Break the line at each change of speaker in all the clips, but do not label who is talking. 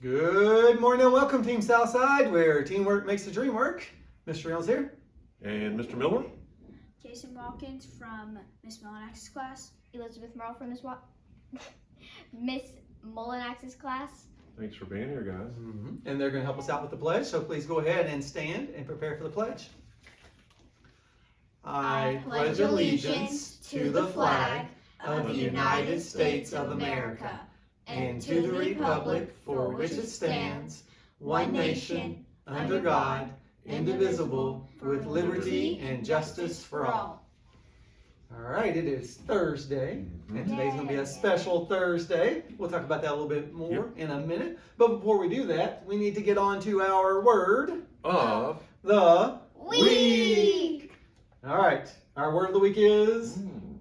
Good morning and welcome, Team Southside, where teamwork makes the dream work. Mr. Reynolds here.
And Mr. Miller.
Jason Watkins from Miss Mellanax's class.
Elizabeth Merle from Miss Mullinax's class.
Thanks for being here, guys.
And they're going to help us out with the pledge, so please go ahead and stand and prepare for the pledge. I pledge allegiance to the flag of the United States of America and to the republic for which it stands, one nation, under God, indivisible, with liberty and justice for all. All right, it is Thursday, and today's going to be a special Thursday. We'll talk about that a little bit more in a minute. But before we do that, we need to get on to our word
Of
the
Week.
All right, our word of the week is...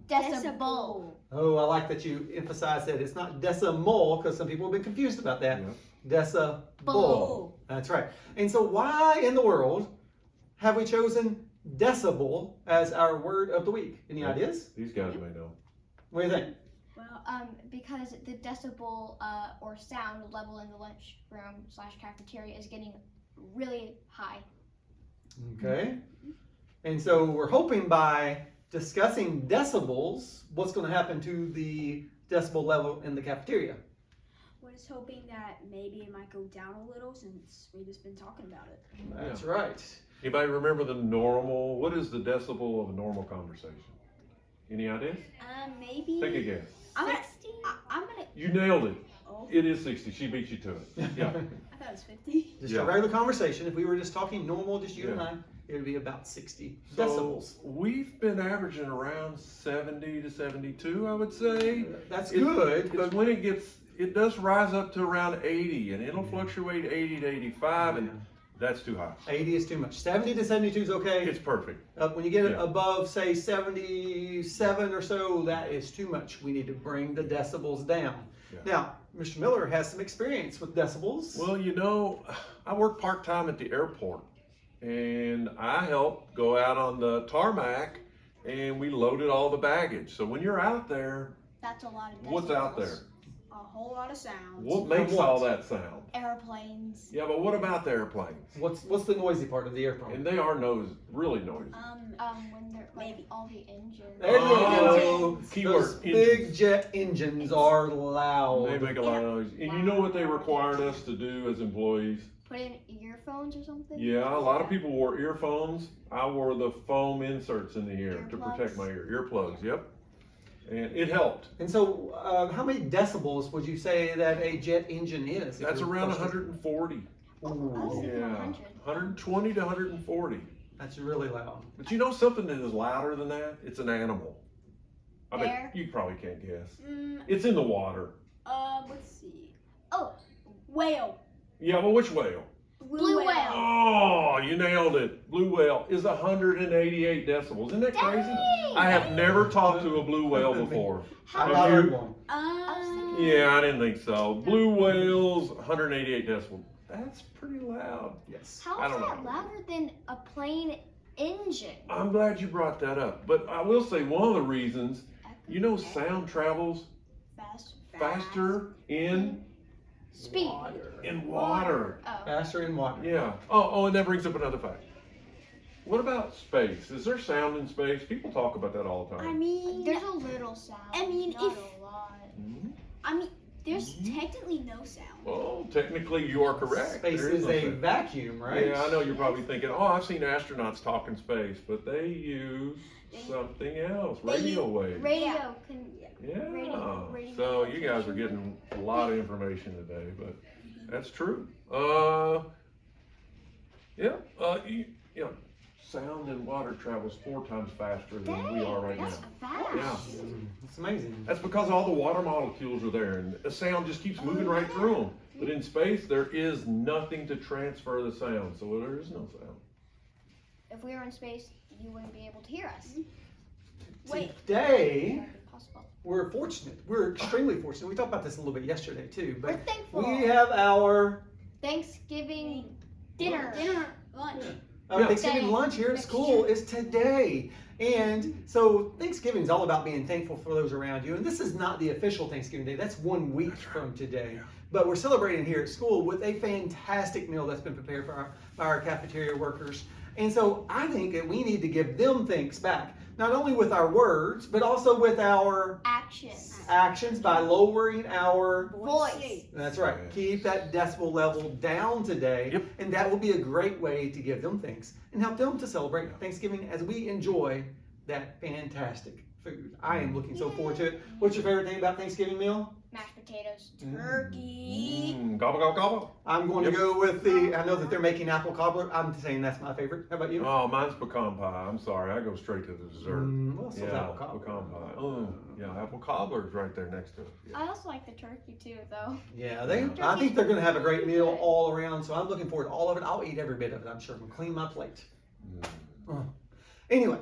Decibel.
Oh, I like that you emphasize that it's not decimal, because some people have been confused about that. Decibel.
Bull.
That's right. And so why in the world have we chosen decibel as our word of the week? Any ideas?
These guys may know.
What do you think?
Well,
Because the decibel or sound level in the lunchroom / cafeteria is getting really high.
Okay. And so we're hoping by discussing decibels, what's going to happen to the decibel level in the cafeteria?
we're just hoping that maybe it might go down a little since we've just been talking about it.
That's right.
Anybody remember the normal? What is the decibel of a normal conversation? Any ideas?
Maybe.
Take a guess.
I'm gonna. I'm gonna.
You nailed it.
Oh,
It is 60. She beat you to it. Yeah.
I thought it was 50.
Just
Yeah.
a regular conversation. If we were just talking normal, just you and
Yeah.
I, it would be about 60
So
decibels.
we've been averaging around 70 to 72, I would say.
That's
It-
good,
It's
but
when it does rise up to around 80, and it'll fluctuate 80 to 85, and that's too high.
80 is too much. 70 to 72 is okay.
It's perfect.
When you get it
Yeah.
above, say, 77 or so, that is too much. We need to bring the decibels down.
Yeah.
Now, Mr. Miller has some experience with decibels.
Well, you know, I work part-time at the airport, and I help go out on the tarmac, and we loaded all the baggage. So when you're out there,
That's a lot of decibels.
what's out there?
A whole lot of sounds.
What makes
what?
all that sound?
Airplanes.
Yeah, but what about the airplanes?
What's the noisy part of the airplane?
And they are really noisy.
When they're
Maybe.
all the engines.
There you
Oh,
go.
keyword,
Those big jet engines are loud.
They make a lot of noise. And you know what they required us to do as employees?
Put in earphones or something.
Yeah, a lot of people wore earphones. I wore the foam inserts in the ear to protect
Earplugs.
my ear. Earplugs, yep. And it helped.
And so, how many decibels would you say that a jet engine is?
That's around 140.
I was thinking
Yeah,
100.
120 to 140.
That's really loud.
But you know something that is louder than that? It's an animal. I
Bear?
bet you probably can't guess.
Mm,
It's in the water.
let's see.
Oh,
Whale.
Yeah, but which whale?
Blue whale.
Oh, you nailed it. Blue whale is 188 decibels. Isn't that crazy?
Dang!
I have never talked to a blue whale before.
I've
Have
not
you?
heard one.
Yeah, I didn't think so. Blue whales, 188 decibels. That's pretty loud.
Yes.
How
I
is
don't
that
know.
louder than a plane engine?
I'm glad you brought that up. But I will say one of the reasons, you know, sound travels faster in
Speed.
water.
Oh.
Faster in water.
Yeah. Oh, and that brings up another fact. What about space? Is there sound in space? People talk about that all the time.
I mean,
There's a little sound.
I mean,
not
if-
a lot.
Mhm.
there's technically no sound.
Well, technically you are correct.
Space
There
is
no
a
sound.
vacuum, right?
Yeah, I know you're probably thinking, oh, I've seen astronauts talk in space, but they use something else, radio waves.
Radio can.
Yeah.
radio
So you guys are getting a lot of information today, but that's true. Sound in water travels 4 times faster than we are right
that's
now.
fast.
Yeah.
It's amazing.
That's because all the water molecules are there, and the sound just keeps moving right through them. But in space, there is nothing to transfer the sound, so there is no sound.
If we were in space, you wouldn't be able to hear us.
Today,
That'd be possible.
we're fortunate. We're extremely fortunate. We talked about this a little bit yesterday too,
We're
but
thankful.
we have our
Thanksgiving dinner.
Lunch.
Thanksgiving
Day.
lunch here at school is today. And so Thanksgiving is all about being thankful for those around you. And this is not the official Thanksgiving Day. That's 1 week from today. But we're celebrating here at school with a fantastic meal that's been prepared by our cafeteria workers. And so I think that we need to give them thanks back, not only with our words, but also with our actions by lowering our
Voice.
That's right. Keep that decibel level down today.
Yep.
And that will be a great way to give them thanks and help them to celebrate Thanksgiving as we enjoy that fantastic food. I am looking so forward to it. What's your favorite thing about Thanksgiving meal?
Mashed potatoes.
Turkey.
Gobble, gobble, gobble.
I'm going to go with I know that they're making apple cobbler. I'm saying that's my favorite. How about you?
Oh, mine's pecan pie. I'm sorry, I go straight to the dessert.
Well, so
Yeah,
apple cobbler.
pecan pie. Oh, yeah, apple cobbler's right there next to it. Yeah.
I also like the turkey too, though.
Yeah, I think they're going to have a great meal all around. So I'm looking forward to all of it. I'll eat every bit of it. I'm sure I'm going to clean my plate. Anyway,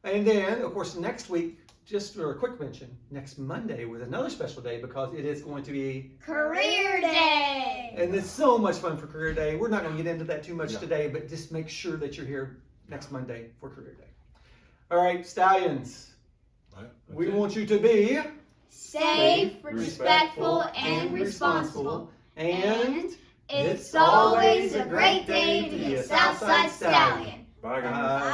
and then of course next week, just for a quick mention, next Monday was another special day because it is going to be
Career Day.
and it's so much fun for Career Day. We're not going to get into that too much
Yeah.
today, but just make sure that you're here next Monday for Career Day. All right, Stallions,
Right, that's
we
it.
want you to be
Safe, respectful, and responsible.
and
It's always a great day to be a Southside Stallion.
Bye, guys.